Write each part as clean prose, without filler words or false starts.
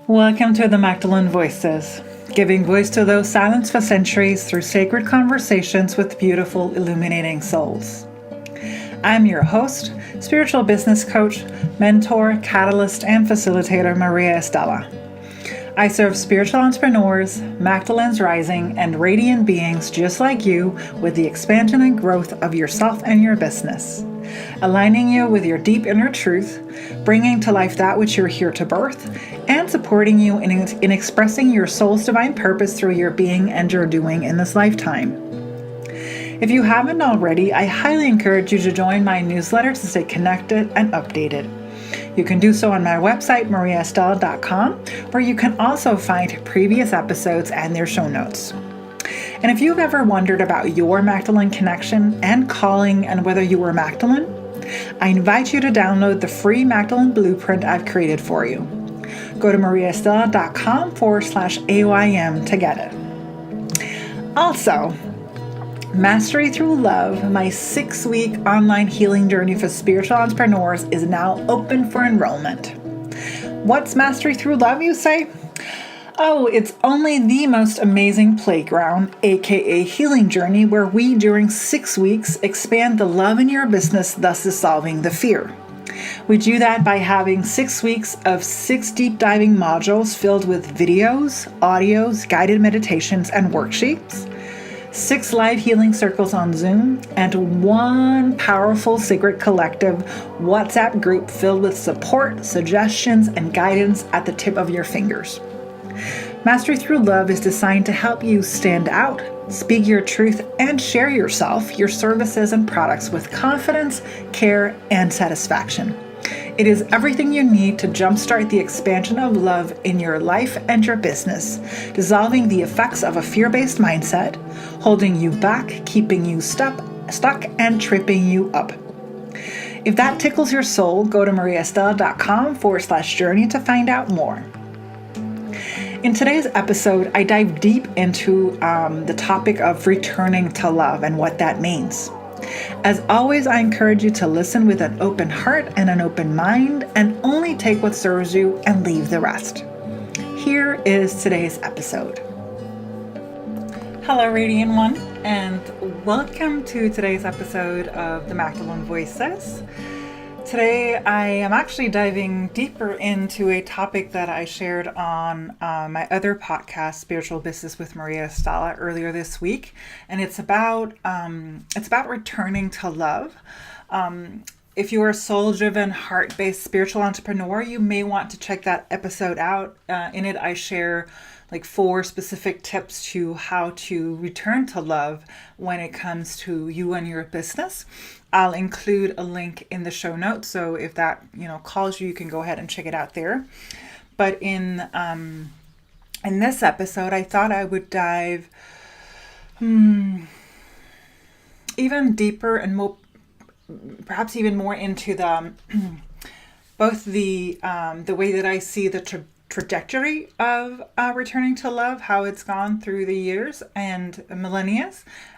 Welcome to the Magdalene Voices, giving voice to those silenced for centuries through sacred conversations with beautiful, illuminating souls. I'm your host, spiritual business coach, mentor, catalyst, and facilitator, Mariaestela. I serve spiritual entrepreneurs, Magdalenes rising, and radiant beings just like you with the expansion and growth of yourself and your business, aligning you with your deep inner truth, bringing to life that which you're here to birth, and supporting you in expressing your soul's divine purpose through your being and your doing in this lifetime. If you haven't already, I highly encourage you to join my newsletter to stay connected and updated. You can do so on my website, Mariaestela.com, where you can also find previous episodes and their show notes. And if you've ever wondered about your Magdalene connection and calling and whether you were Magdalene, I invite you to download the free Magdalene blueprint I've created for you. Go to Mariaestela.com/AYM to get it. Also, Mastery Through Love, my 6-week online healing journey for spiritual entrepreneurs, is now open for enrollment. What's Mastery Through Love, you say? Oh, it's only the most amazing playground, aka healing journey, where we, during 6 weeks, expand the love in your business, thus dissolving the fear. We do that by having 6 weeks of 6 deep diving modules filled with videos, audios, guided meditations, and worksheets, 6 live healing circles on Zoom, and 1 powerful sacred collective WhatsApp group filled with support, suggestions, and guidance at the tip of your fingers. Mastery Through Love is designed to help you stand out, speak your truth, and share yourself, your services, and products with confidence, care, and satisfaction. It is everything you need to jumpstart the expansion of love in your life and your business, dissolving the effects of a fear-based mindset, holding you back, keeping you stuck, and tripping you up. If that tickles your soul, go to Mariaestela.com/journey to find out more. In today's episode, I dive deep into the topic of returning to love and what that means. As always, I encourage you to listen with an open heart and an open mind, and only take what serves you and leave the rest. Here is today's episode. Hello, Radiant One, and welcome to today's episode of the Magdalene Voices. Today, I am actually diving deeper into a topic that I shared on my other podcast, Spiritual Business with Mariaestela, earlier this week, and it's about returning to love. If you are a soul-driven, heart-based spiritual entrepreneur, you may want to check that episode out. In it, I share 4 specific tips to how to return to love when it comes to you and your business. I'll include a link in the show notes, so if that calls you, you can go ahead and check it out there. But in this episode, I thought I would dive even deeper and more, perhaps even more into the both the way that I see the trajectory of returning to love, how it's gone through the years and millennia,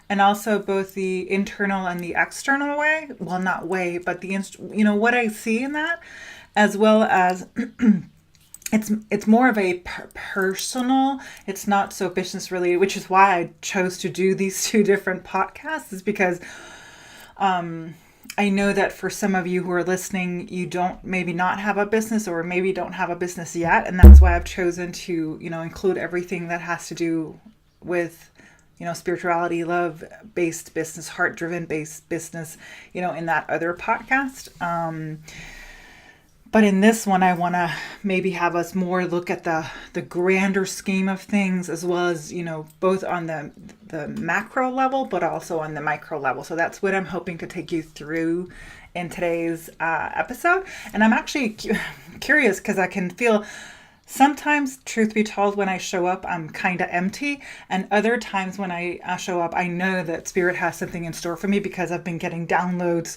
and also both the internal and the external way. Well, not way, but the what I see in that, as well as it's more of a personal. It's not so business related, which is why I chose to do these 2 different podcasts. Is because I know that for some of you who are listening, you don't maybe not have a business, or maybe don't have a business yet. And that's why I've chosen to, include everything that has to do with, spirituality, love-based business, heart-driven based business, in that other podcast. But in this one, I want to maybe have us more look at the grander scheme of things, as well as, both on the macro level, but also on the micro level. So that's what I'm hoping to take you through in today's episode. And I'm actually curious, because I can feel sometimes, truth be told, when I show up, I'm kind of empty. And other times when I show up, I know that Spirit has something in store for me, because I've been getting downloads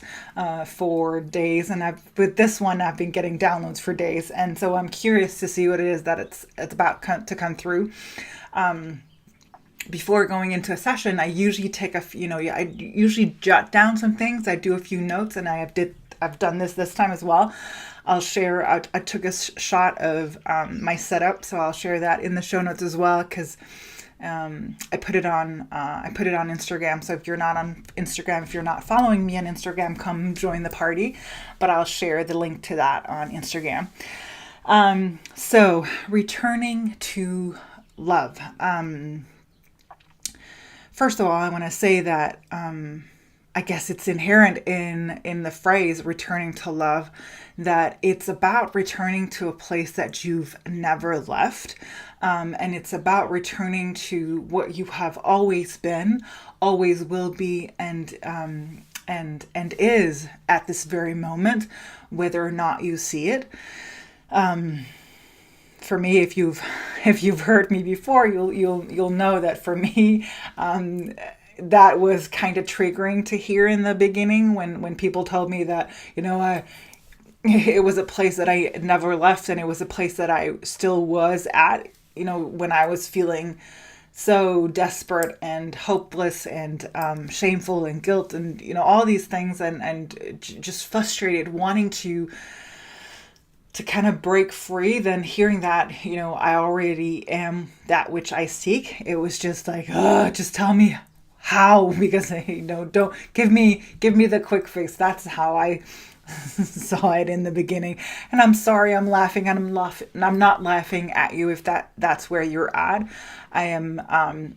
for days. And with this one, I've been getting downloads for days. And so I'm curious to see what it is that it's about to come through. Before going into a session, I usually take I usually jot down some things. I do a few notes, and I I've done this time as well. I'll share, I took a shot of my setup, so I'll share that in the show notes as well, because I put it on Instagram. So if you're not on Instagram, if you're not following me on Instagram, come join the party. But I'll share the link to that on Instagram. So returning to love. First of all, I want to say that I guess it's inherent in the phrase returning to love, that it's about returning to a place that you've never left. And it's about returning to what you have always been, always will be, and is at this very moment, whether or not you see it. For me, if you've heard me before, you'll know that for me, that was kind of triggering to hear in the beginning when people told me that, it was a place that I never left, and it was a place that I still was at, when I was feeling so desperate and hopeless and shameful and guilt and, all these things, and just frustrated, wanting to kind of break free. Then hearing that, I already am that which I seek, it was just like, just tell me how, because don't give me the quick fix. That's how I saw it in the beginning. And I'm sorry, I'm laughing, and I'm not laughing at you if that's where you're at. I am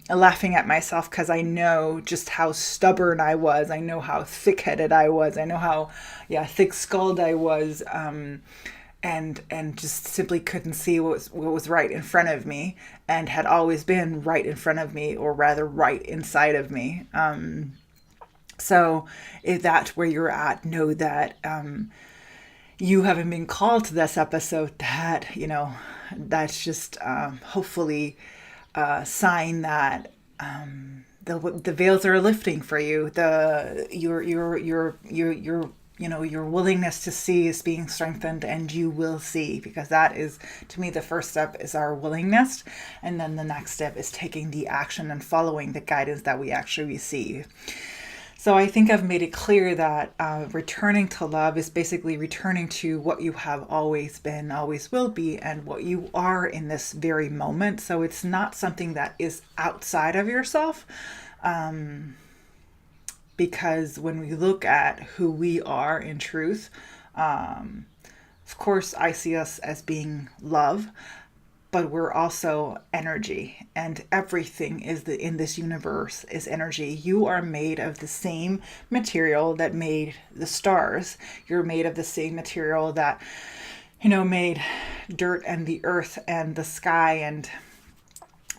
laughing at myself, because I know just how stubborn I was. I know how thick-headed I was. I know how thick-skulled I was. And just simply couldn't see what was right in front of me, and had always been right in front of me, or rather right inside of me. So if that's where you're at, know that you haven't been called to this episode. That that's just hopefully a sign that the veils are lifting for you. Your willingness to see is being strengthened, and you will see, because that is, to me, the first step is our willingness. And then the next step is taking the action and following the guidance that we actually receive. So I think I've made it clear that returning to love is basically returning to what you have always been, always will be, and what you are in this very moment. So it's not something that is outside of yourself. Because when we look at who we are in truth, of course, I see us as being love, but we're also energy, and everything in this universe is energy. You are made of the same material that made the stars. You're made of the same material that, made dirt and the earth and the sky,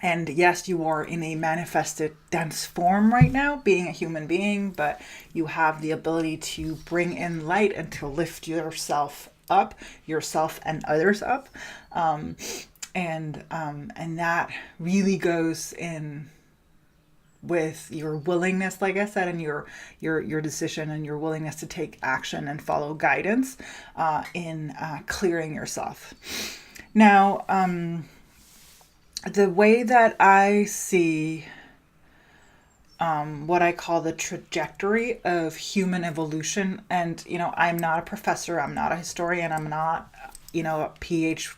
and yes, you are in a manifested dense form right now, being a human being, but you have the ability to bring in light and to lift yourself up, yourself and others up. And that really goes in with your willingness, like I said, and your decision and your willingness to take action and follow guidance in clearing yourself. Now, the way that I see what I call the trajectory of human evolution, and I'm not a professor, I'm not a historian, I'm not a PhD,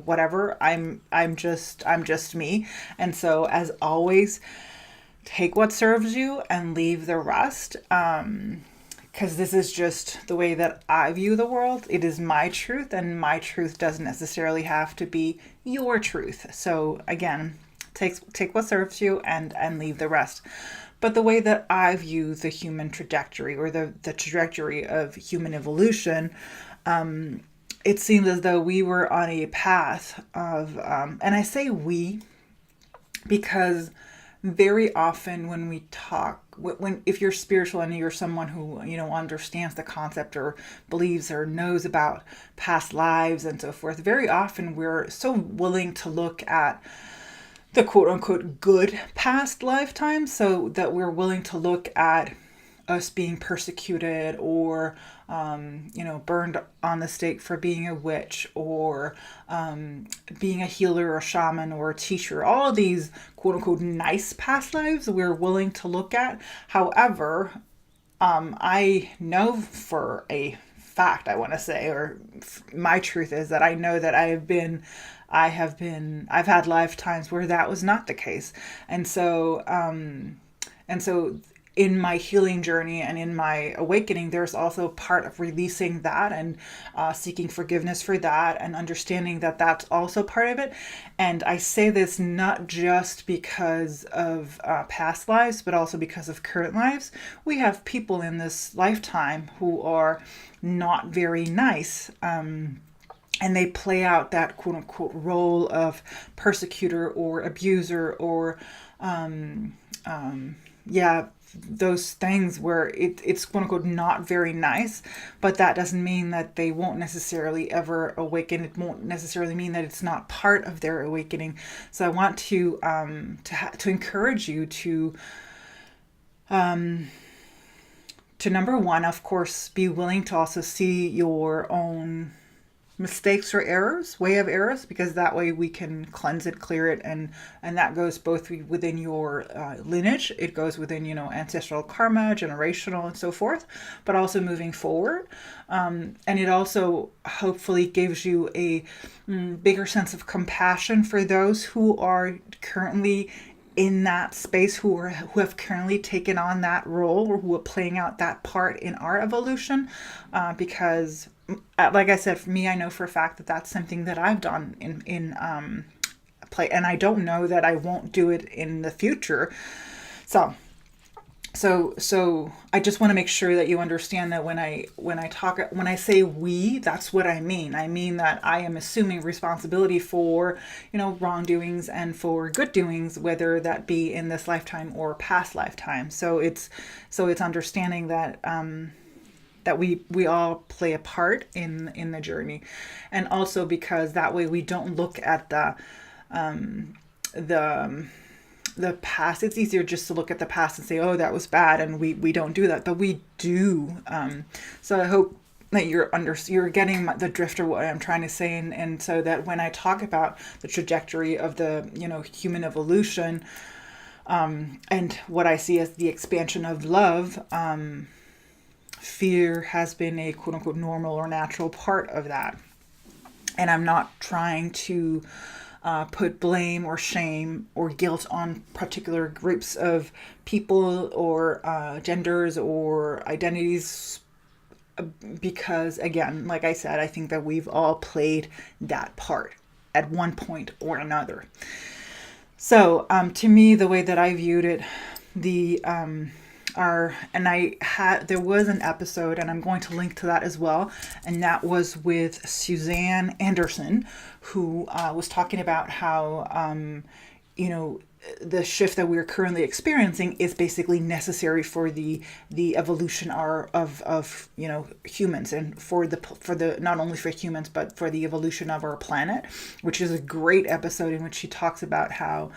whatever. I'm just me. And so, as always, take what serves you and leave the rest. Because this is just the way that I view the world. It is my truth, and my truth doesn't necessarily have to be your truth. So again, take what serves you and leave the rest. But the way that I view the human trajectory, or the trajectory of human evolution, it seems as though we were on a path of, and I say we, because very often when we talk, if you're spiritual and you're someone who, understands the concept or believes or knows about past lives and so forth, very often we're so willing to look at the quote unquote good past lifetimes, so that we're willing to look at us being persecuted, or burned on the stake for being a witch, or being a healer or shaman or a teacher. All of these quote unquote nice past lives we're willing to look at. However, I know for a fact, I want to say, or my truth is that I know that I've had lifetimes where that was not the case. And so in my healing journey and in my awakening, there's also part of releasing that and seeking forgiveness for that and understanding that that's also part of it. And I say this not just because of past lives, but also because of current lives. We have people in this lifetime who are not very nice. And they play out that quote unquote role of persecutor or abuser or, those things where it's quote unquote not very nice, but that doesn't mean that they won't necessarily ever awaken. It won't necessarily mean that it's not part of their awakening. So I want to encourage you to number one, of course, be willing to also see your own mistakes or way of errors, because that way we can cleanse it, clear it, and that goes both within your lineage. It goes within ancestral karma, generational, and so forth, but also moving forward. And it also hopefully gives you a bigger sense of compassion for those who are currently in that space, who have currently taken on that role, or who are playing out that part in our evolution, because like I said, for me, I know for a fact that that's something that I've done in play, and I don't know that I won't do it in the future. So I just want to make sure that you understand that when I say we, that's what I mean. I mean that I am assuming responsibility for, wrongdoings and for good doings, whether that be in this lifetime or past lifetime. So it's understanding that that we all play a part in the journey, and also because that way we don't look at the past. It's easier just to look at the past and say, oh, that was bad, and we don't do that, but we do. So I hope that you're getting the drift of what I'm trying to say, and so that when I talk about the trajectory of the human evolution, and what I see as the expansion of love, fear has been a quote unquote normal or natural part of that. And I'm not trying to put blame or shame or guilt on particular groups of people or genders or identities, because again, like I said, I think that we've all played that part at one point or another. So to me, the way that I viewed it, there was an episode, and I'm going to link to that as well, and that was with Suzanne Anderson, who was talking about how the shift that we're currently experiencing is basically necessary for the evolution of humans, and for the not only for humans but for the evolution of our planet, which is a great episode in which she talks about how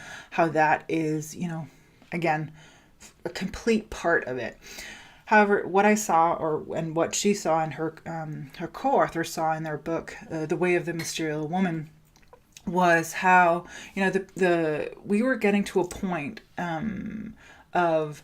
that is again a complete part of it. However, what I saw, and what she saw, and her co-author saw in their book, The Way of the Mysterious Woman, was how we were getting to a point of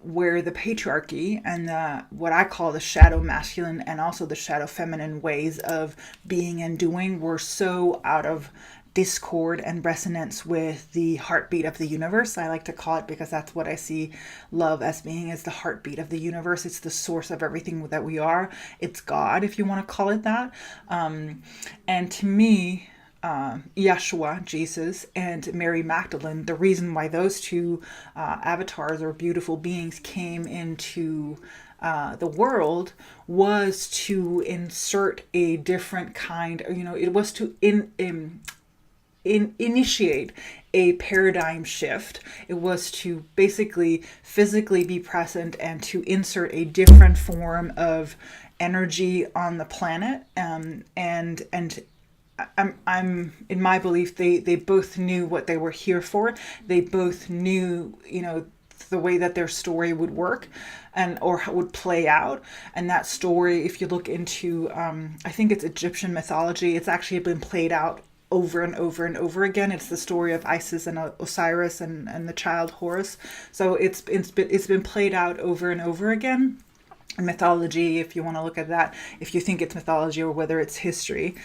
where the patriarchy and what I call the shadow masculine and also the shadow feminine ways of being and doing were so out of discord and resonance with the heartbeat of the universe. I like to call it, because that's what I see love as being, is the heartbeat of the universe. It's the source of everything that we are. It's God, if you want to call it that. And to me, Yeshua, Jesus, and Mary Magdalene, the reason why those two avatars or beautiful beings came into the world was to insert a different kind, it was to initiate a paradigm shift. It was to basically physically be present and to insert a different form of energy on the planet. And I'm in my belief, they both knew what they were here for. They both knew, the way that their story would work or would play out. And that story, if you look into, I think it's Egyptian mythology, it's actually been played out over and over and over again. It's the story of Isis and Osiris and the child Horus. So it's been played out over and over again. mythology, if you want to look at that, if you think it's mythology or whether it's history.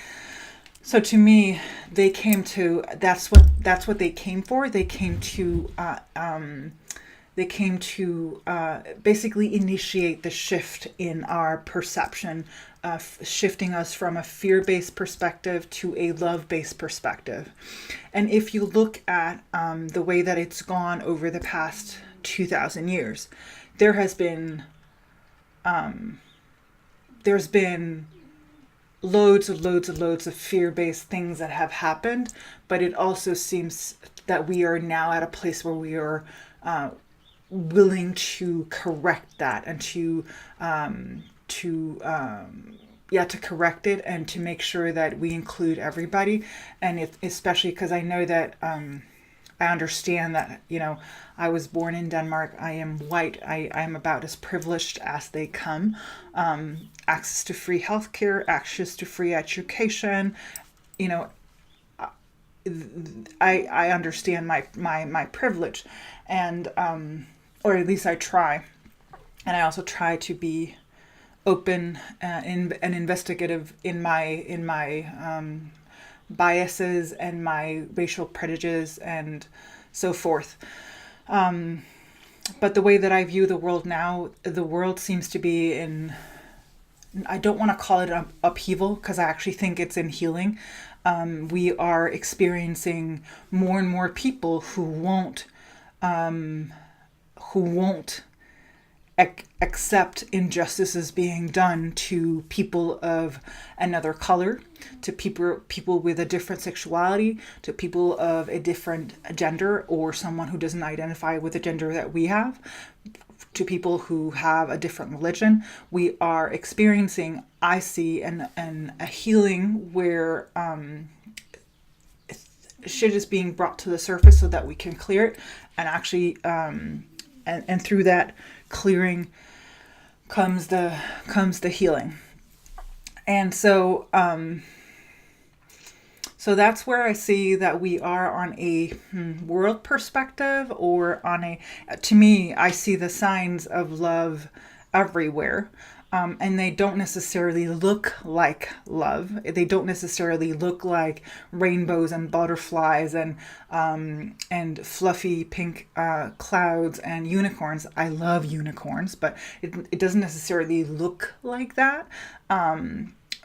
So to me, that's what they came for. They came to basically initiate the shift in our perception, shifting us from a fear-based perspective to a love-based perspective. And if you look at the way that it's gone over the past 2,000 years, there has been there's been loads of fear-based things that have happened, but it also seems that we are now at a place where we are willing to correct that and to correct it and to make sure that we include everybody. And especially because I know that I understand that, I was born in Denmark. I am white. I am about as privileged as they come. Access to free healthcare, access to free education. I understand my privilege, and or at least I try. And I also try to be open and investigative in my biases and my racial prejudices and so forth. But the way that I view the world now, the world seems to be in, I don't want to call it an upheaval because I actually think it's in healing. We are experiencing more and more people who won't accept injustices being done to people of another color, to people with a different sexuality, to people of a different gender or someone who doesn't identify with the gender that we have, to people who have a different religion. We are experiencing, I see, a healing where shit is being brought to the surface so that we can clear it, and actually and through that clearing comes the healing. And so so that's where I see that we are on a world perspective, or to me, I see the signs of love everywhere. And they don't necessarily look like love. They don't necessarily look like rainbows and butterflies and fluffy pink clouds and unicorns. I love unicorns, but it doesn't necessarily look like that.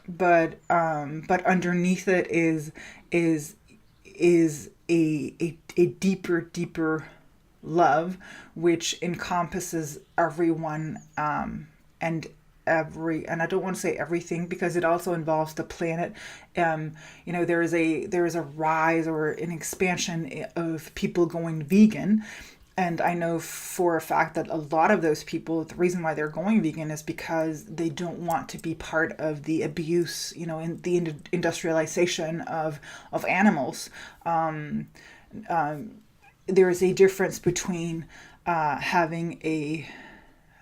But underneath it is a deeper love, which encompasses everyone, and I don't want to say everything because it also involves the planet. There is a rise or an expansion of people going vegan. And I know for a fact that a lot of those people, the reason why they're going vegan is because they don't want to be part of the abuse, in the industrialization of animals. There is a difference between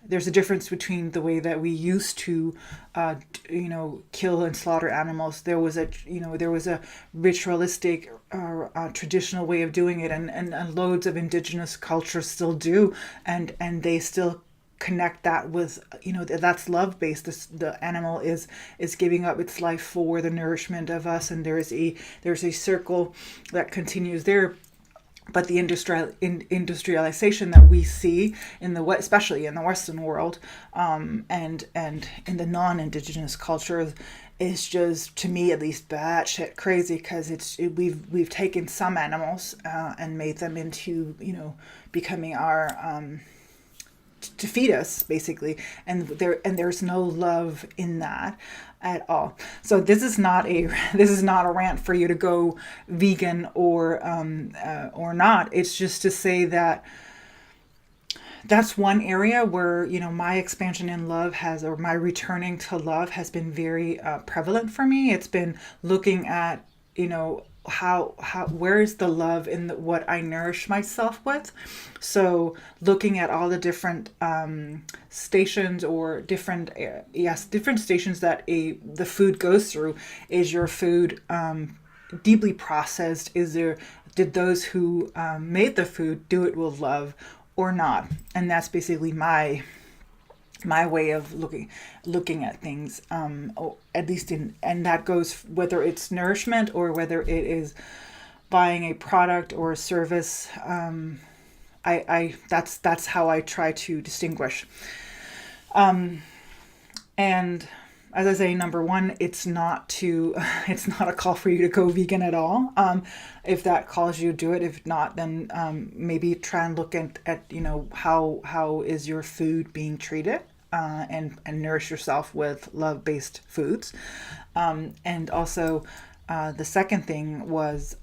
there's a difference between the way that we used to, kill and slaughter animals. There was a ritualistic, traditional way of doing it, and loads of indigenous cultures still do, and they still connect that with, that's love based. The animal is giving up its life for the nourishment of us, and there's a circle that continues there. But the industrialization that we see especially in the Western world, and in the non-indigenous cultures, is just, to me at least, batshit crazy, because we've taken some animals and made them into becoming our to feed us basically, and there's no love in that at all. So this is not a rant for you to go vegan or not. It's just to say that that's one area where my expansion in love or my returning to love has been very prevalent for me. It's been looking at how where is the love in what I nourish myself with. So looking at all the different stations, or different stations that the food goes through. Is your food deeply processed? Did those who made the food do it with love or not? And that's basically my my way of looking at things, or at least and that goes whether it's nourishment or whether it is buying a product or a service. I that's how I try to distinguish. And as I say, number one, it's not a call for you to go vegan at all. If that calls you, do it. If not, then maybe try and look at how is your food being treated, and nourish yourself with love-based foods. And also, the second thing was,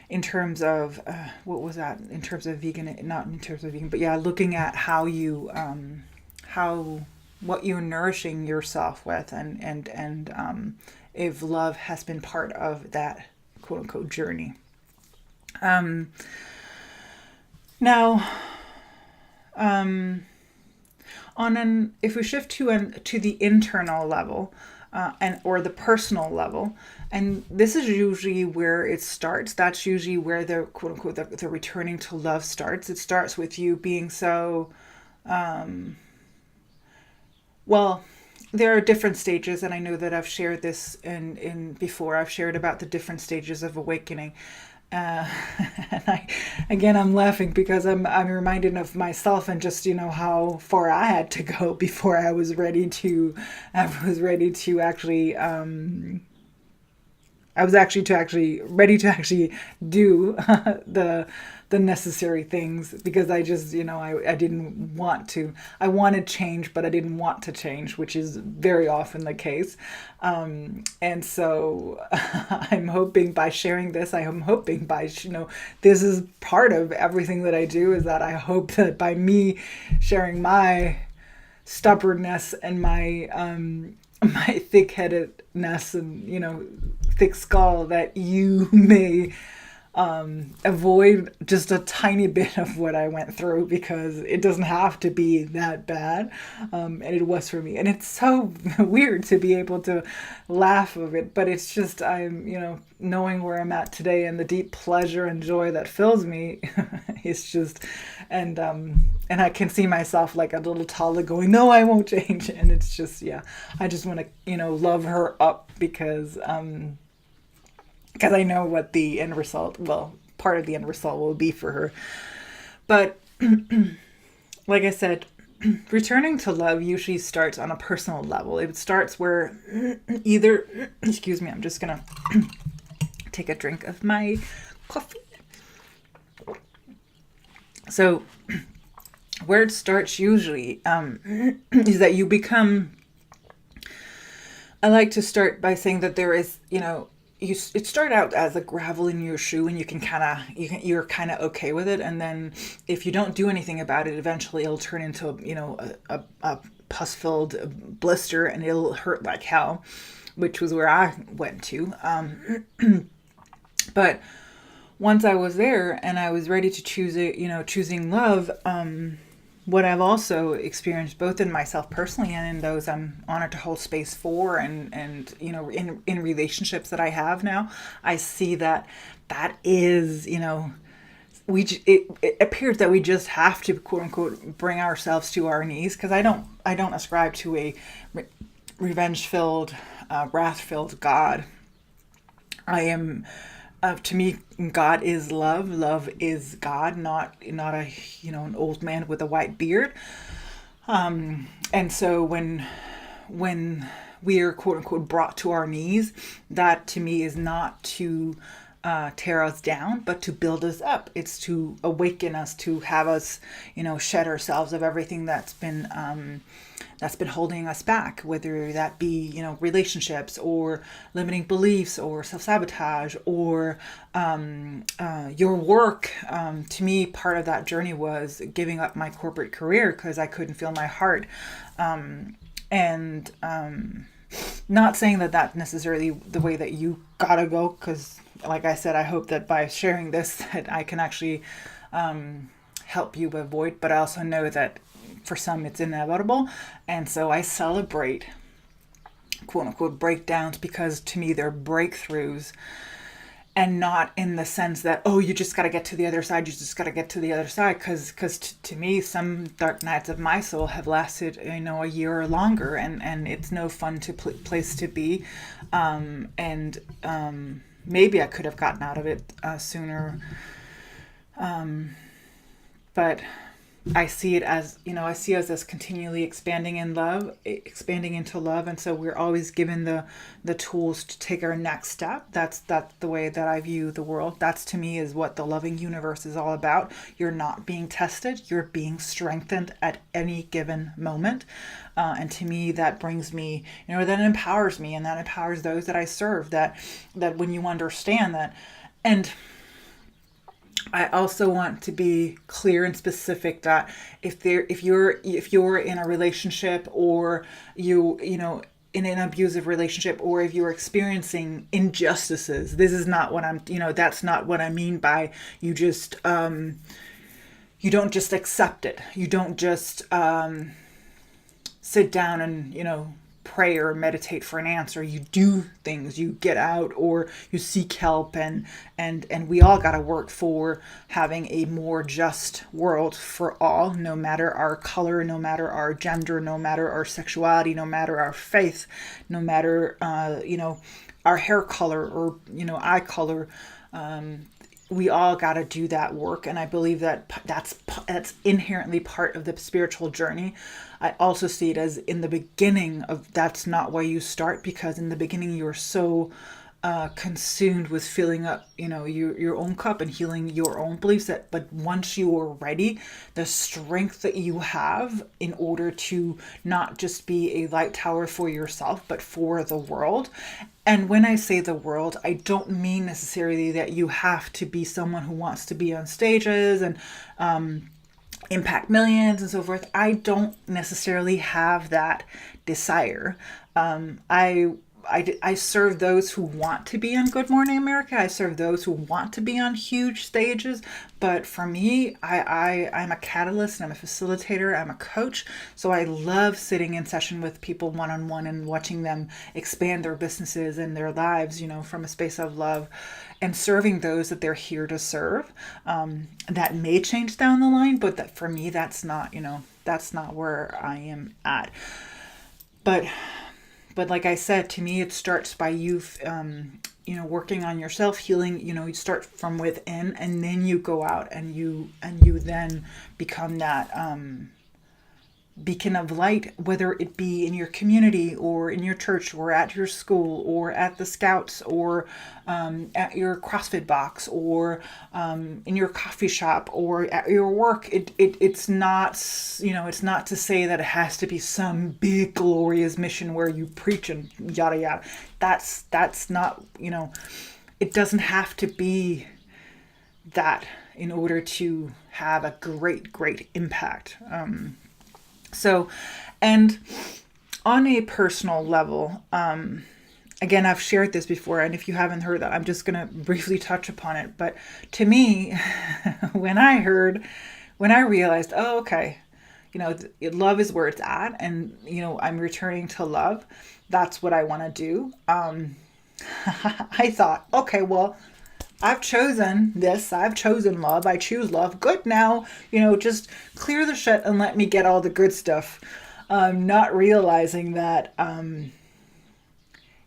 in terms of what was that? In terms of vegan, not in terms of vegan, but yeah, looking at how you what you're nourishing yourself with, and if love has been part of that quote unquote journey. Now, if we shift to the internal level, or the personal level, and this is usually where it starts. That's usually where the quote unquote the returning to love starts. It starts with you being so. Well, there are different stages, and I know that I've shared this in before. I've shared about the different stages of awakening. And I'm laughing because I'm reminded of myself and just how far I had to go before I was ready to actually ready to actually do the necessary things, because I just I didn't want to. I wanted change, but I didn't want to change, which is very often the case. And so I'm hoping by sharing this, this is part of everything that I do, is that I hope that by me sharing my stubbornness and my my thick-headedness and thick skull, that you may avoid just a tiny bit of what I went through, because it doesn't have to be that bad. And it was for me. And it's so weird to be able to laugh of it, but it's just, knowing where I'm at today and the deep pleasure and joy that fills me, it's just, and I can see myself like a little toddler going, no, I won't change. And it's just, I just want to, love her up, because I know what the end result, part of the end result will be for her. But like I said, returning to love usually starts on a personal level. It starts where excuse me, I'm just going to take a drink of my coffee. So where it starts usually is that you become, I like to start by saying that there is, it start out as a gravel in your shoe, and you're kind of okay with it, and then if you don't do anything about it, eventually it'll turn into a pus-filled blister, and it'll hurt like hell, which was where I went to. But once I was there and I was ready to choose it, choosing love, what I've also experienced both in myself personally and in those I'm honored to hold space for, and in relationships that I have now, I see that is, it appears that we just have to quote unquote bring ourselves to our knees, because I don't ascribe to a revenge-filled, wrath-filled God. I am. To me, God is love. Love is God, not a an old man with a white beard. And so when we are quote unquote brought to our knees, that to me is not to tear us down, but to build us up. It's to awaken us, to have us shed ourselves of everything that's been holding us back, whether that be relationships or limiting beliefs or self-sabotage or your work. To me, part of that journey was giving up my corporate career because I couldn't feel my heart, and not saying that that's necessarily the way that you gotta go, because like I said, I hope that by sharing this that I can actually help you avoid, but I also know that for some it's inevitable. And so I celebrate quote unquote breakdowns, because to me they're breakthroughs. and not in the sense that, oh, you just got to get to the other side. You just got to get to the other side. Because to me, some dark nights of my soul have lasted, a year or longer, and it's no fun place to be. Maybe I could have gotten out of it sooner. But I see it as, as continually expanding into love. And so we're always given the tools to take our next step. That's the way that I view the world. That's, to me, is what the loving universe is all about. You're not being tested. You're being strengthened at any given moment. And to me, that brings me, that empowers me, and that empowers those that I serve, that when you understand that. And I also want to be clear and specific that if you're in a relationship, or in an abusive relationship, or if you're experiencing injustices, this is not what that's not what I mean by you just you don't just accept it. You don't just sit down and pray or meditate for an answer. You do things. You get out, or you seek help, and we all got to work for having a more just world for all, no matter our color, no matter our gender, no matter our sexuality, no matter our faith, no matter our hair color or eye color. We all got to do that work. And I believe that that's inherently part of the spiritual journey. I also see it as in the beginning of, that's not why you start, because in the beginning you're so consumed with filling up, your own cup and healing your own beliefs, but once you are ready, the strength that you have in order to not just be a light tower for yourself, but for the world. And when I say the world, I don't mean necessarily that you have to be someone who wants to be on stages and impact millions and so forth. I don't necessarily have that desire. I serve those who want to be on Good Morning America. I serve those who want to be on huge stages. But for me, I'm a catalyst, and I'm a facilitator, I'm a coach. So I love sitting in session with people one-on-one and watching them expand their businesses and their lives, from a space of love, and serving those that they're here to serve. That may change down the line, but that for me, that's not where I am at. But like I said, to me, it starts by you, working on yourself, healing. You start from within, and then you go out and you then become that beacon of light, whether it be in your community or in your church or at your school or at the Scouts or at your CrossFit box or in your coffee shop or at your work. It's not, it's not to say that it has to be some big glorious mission where you preach and yada yada. That's not, it doesn't have to be that in order to have a great impact. So, and on a personal level, again, I've shared this before, and if you haven't heard that, I'm just going to briefly touch upon it. But to me, when I realized, oh, okay, love is where it's at, and, I'm returning to love. That's what I want to do. I thought, okay, well, I've chosen this. I've chosen love. I choose love. Good. Now, just clear the shit and let me get all the good stuff. Not realizing that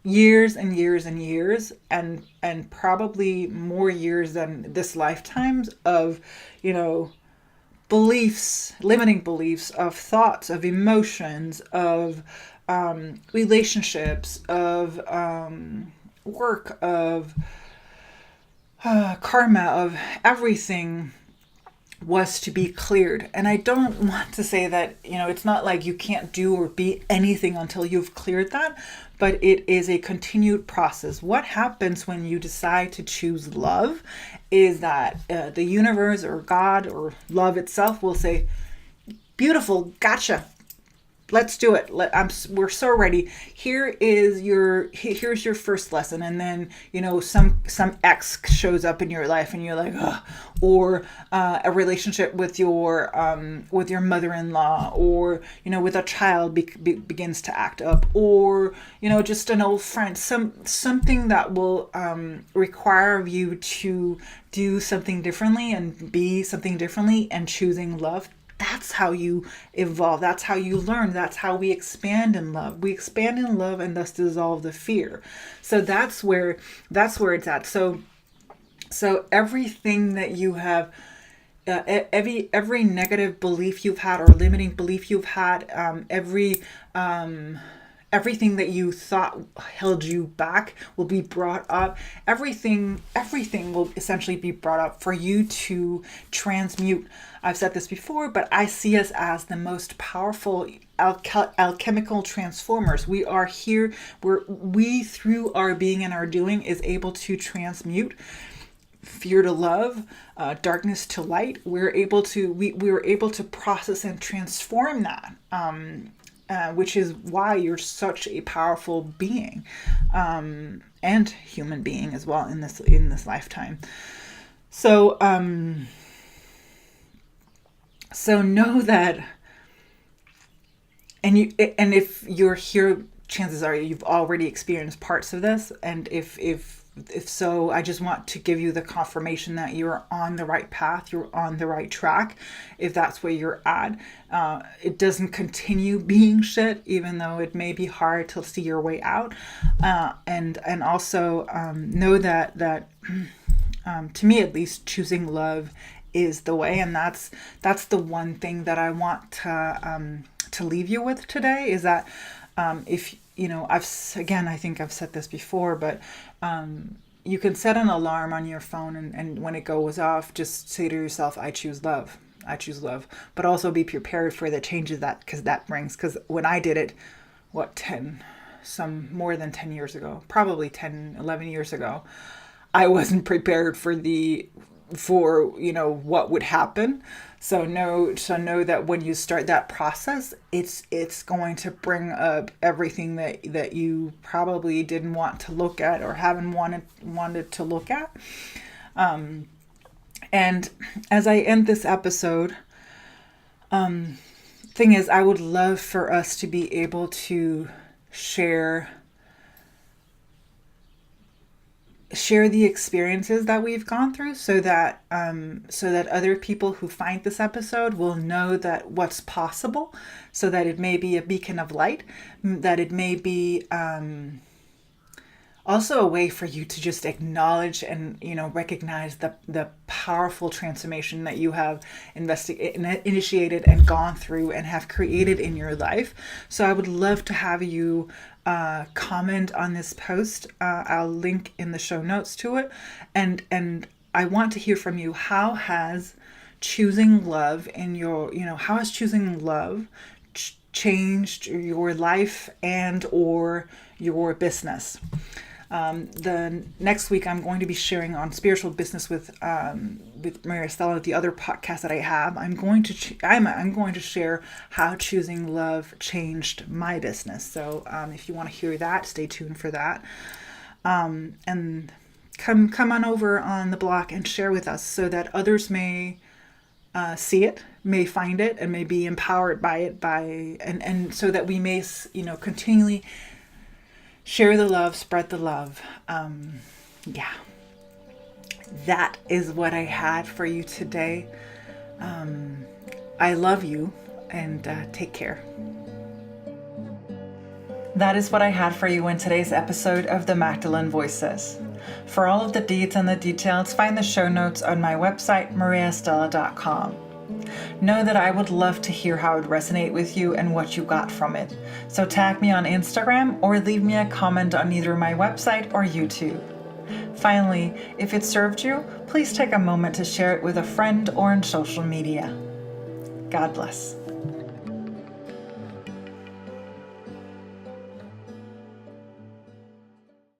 years and years and years and probably more years than this lifetimes of, beliefs, limiting beliefs, of thoughts, of emotions, of relationships, of work, of karma, of everything was to be cleared. And I don't want to say that, it's not like you can't do or be anything until you've cleared that, but it is a continued process. What happens when you decide to choose love is that the universe or God or love itself will say, beautiful, gotcha. let's do it. We're so ready. Here's your first lesson. And then, some ex shows up in your life and you're like, ugh. Or a relationship with your mother-in-law, or, with a child begins to act up, or, just an old friend, something that will require you to do something differently and be something differently, and choosing love. That's how you evolve. That's how you learn. That's how we expand in love. We expand in love and thus dissolve the fear. So that's where it's at. So everything that you have, every negative belief you've had or limiting belief you've had, everything that you thought held you back will be brought up. Everything will essentially be brought up for you to transmute. I've said this before, but I see us as the most powerful alchemical transformers. We are here, we through our being and our doing is able to transmute fear to love, darkness to light. We were able to process and transform that. Which is why you're such a powerful being, and human being as well in this lifetime. So know that, and if you're here, chances are you've already experienced parts of this, and if so, I just want to give you the confirmation that you're on the right path, you're on the right track. If that's where you're at, it doesn't continue being shit, even though it may be hard to see your way out. And also know that to me at least, choosing love is the way, and that's the one thing that I want to leave you with today. Is that if I think I've said this before, but you can set an alarm on your phone, and when it goes off, just say to yourself, I choose love. I choose love. But also be prepared for the changes that brings. Because when I did it, more than 10 years ago, probably 10, 11 years ago, I wasn't prepared for what would happen. So know that when you start that process, it's going to bring up everything that you probably didn't want to look at or haven't wanted to look at. And as I end this episode, thing is, I would love for us to be able to share the experiences that we've gone through, so that other people who find this episode will know that what's possible, so that it may be a beacon of light, that it may be also a way for you to just acknowledge and recognize the powerful transformation that you have initiated and gone through and have created in your life. So I would love to have you comment on this post. I'll link in the show notes to it, and I want to hear from you. How has choosing love changed your life and or your business? The next week I'm going to be sharing on spiritual business with Mariaestela, the other podcast that I have. I'm going to share how choosing love changed my business. So if you want to hear that, stay tuned for that. And come on over on the block and share with us, so that others may see it, may find it, and may be empowered by it, and so that we may continually share the love, spread the love. That is what I had for you today. I love you, and take care. That is what I had for you in today's episode of the Magdalene Voices. For all of the deeds and the details, find the show notes on my website, Mariaestela.com. Know that I would love to hear how it resonated with you and what you got from it. So tag me on Instagram or leave me a comment on either my website or YouTube. Finally, if it served you, please take a moment to share it with a friend or on social media. God bless.